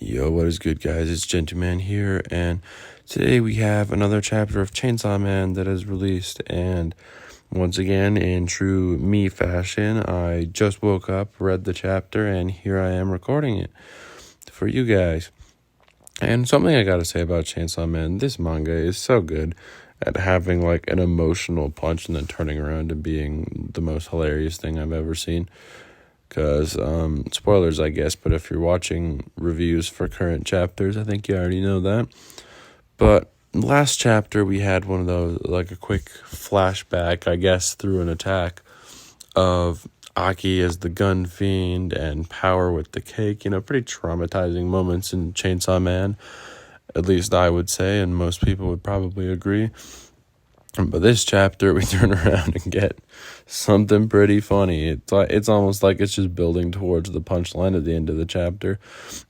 Yo, what is good, guys? It's Gentleman here, and today we have another chapter of Chainsaw Man that is released, and once again, in true me fashion, I just woke up, read the chapter, and here I am recording it for you guys. And something I gotta say about Chainsaw Man, this manga is so good at having like an emotional punch and then turning around and being the most hilarious thing I've ever seen. Because, spoilers, I guess, but if you're watching reviews for current chapters, I think you already know that. But last chapter, we had one of those, like a quick flashback, I guess, through an attack of Aki as the gun fiend and Power with the cake. Pretty traumatizing moments in Chainsaw Man, at least I would say, and most people would probably agree. But this chapter, we turn around and get something pretty funny. It's almost like it's just building towards the punchline at the end of the chapter.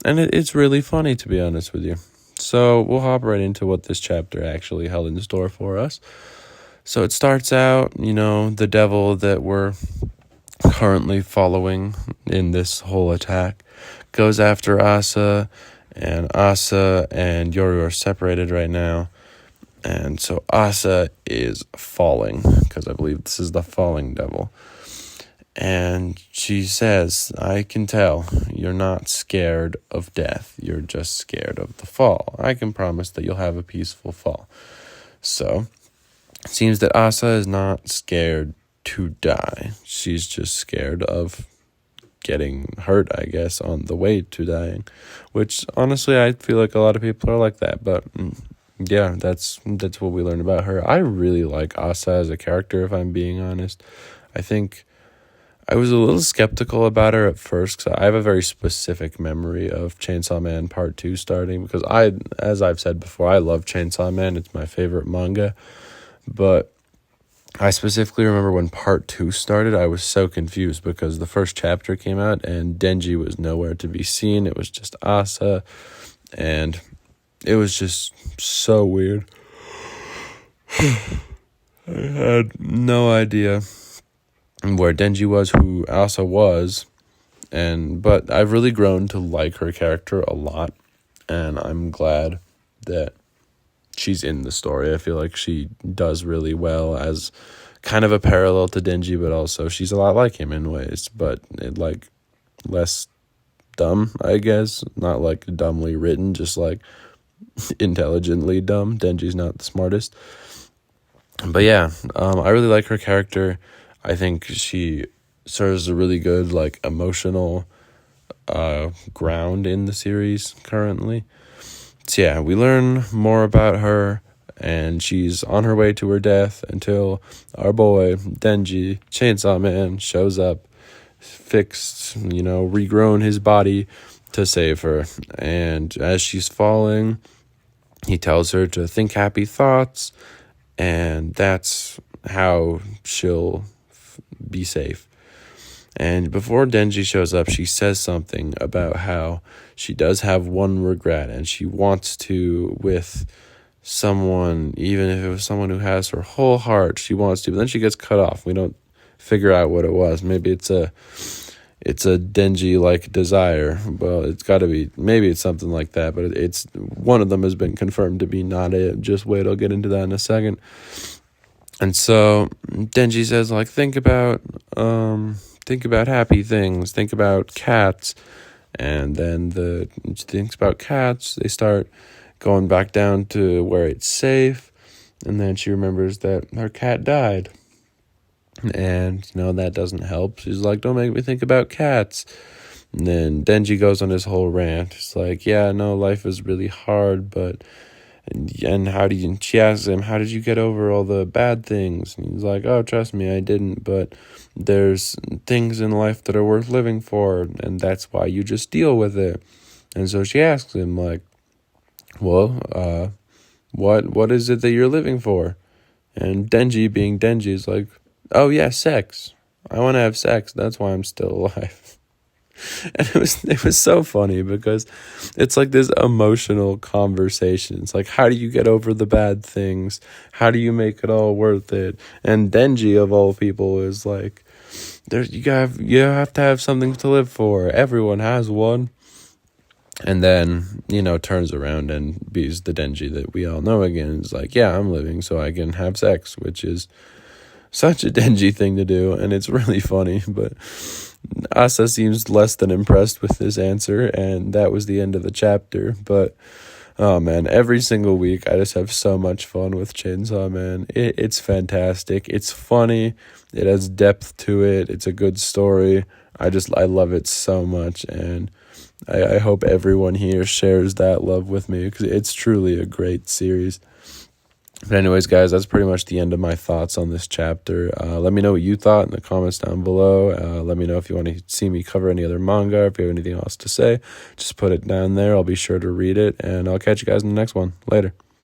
And it's really funny, to be honest with you. So we'll hop right into what this chapter actually held in store for us. So it starts out, the devil that we're currently following in this whole attack goes after Asa and Yoru are separated right now. And so Asa is falling, because I believe this is the falling devil. And she says, I can tell you're not scared of death. You're just scared of the fall. I can promise that you'll have a peaceful fall. So it seems that Asa is not scared to die. She's just scared of getting hurt, I guess, on the way to dying. Which, honestly, I feel like a lot of people are like that, but yeah, that's what we learned about her. I really like Asa as a character, if I'm being honest. I think I was a little skeptical about her at first, because I have a very specific memory of Chainsaw Man Part 2 starting, because as I've said before, I love Chainsaw Man. It's my favorite manga. But I specifically remember when Part 2 started, I was so confused, because the first chapter came out, and Denji was nowhere to be seen. It was just Asa, and it was just so weird. I had no idea where Denji was, who Asa was, but I've really grown to like her character a lot, and I'm glad that she's in the story. I feel like she does really well as kind of a parallel to Denji, but also she's a lot like him in ways, but less dumb, I guess. Not like dumbly written, just like intelligently dumb. Denji's not the smartest. But yeah, I really like her character. I think she serves a really good emotional ground in the series currently. So yeah, we learn more about her, and she's on her way to her death until our boy Denji, Chainsaw Man, shows up, fixed, regrown his body to save her. And as she's falling, he tells her to think happy thoughts, and that's how she'll be safe. And before Denji shows up, she says something about how she does have one regret, and she wants to with someone, even if it was someone who has her whole heart, she wants to, but then she gets cut off. We don't figure out what it was. Maybe it's a Denji desire. Well, it's got to be, maybe it's something like that, but it's one of them has been confirmed to be not it. Just wait, I'll get into that in a second. And so Denji says, think about happy things, think about cats. And then she thinks about cats. They start going back down to where it's safe. And then she remembers that her cat died. And, that doesn't help. She's like, don't make me think about cats. And then Denji goes on his whole rant. It's like, yeah, no, life is really hard, but... And she asks him, how did you get over all the bad things? And he's like, oh, trust me, I didn't, but there's things in life that are worth living for, and that's why you just deal with it. And so she asks him, well, what is it that you're living for? And Denji, being Denji, is like, oh yeah, sex. I want to have sex. That's why I'm still alive. And it was so funny, because it's like this emotional conversation. It's like, how do you get over the bad things? How do you make it all worth it? And Denji, of all people, is like, you have to have something to live for. Everyone has one. And then, turns around and be's the Denji that we all know again. It's like, yeah, I'm living so I can have sex, which is such a Denji thing to do, and it's really funny. But Asa seems less than impressed with this answer, and that was the end of the chapter. But oh man, every single week I just have so much fun with Chainsaw Man. It's fantastic. It's funny. It has depth to it. It's a good story. I love it so much, and I hope everyone here shares that love with me, because it's truly a great series. But anyways, guys, that's pretty much the end of my thoughts on this chapter. Let me know what you thought in the comments down below. Let me know if you want to see me cover any other manga, if you have anything else to say. Just put it down there. I'll be sure to read it, and I'll catch you guys in the next one. Later.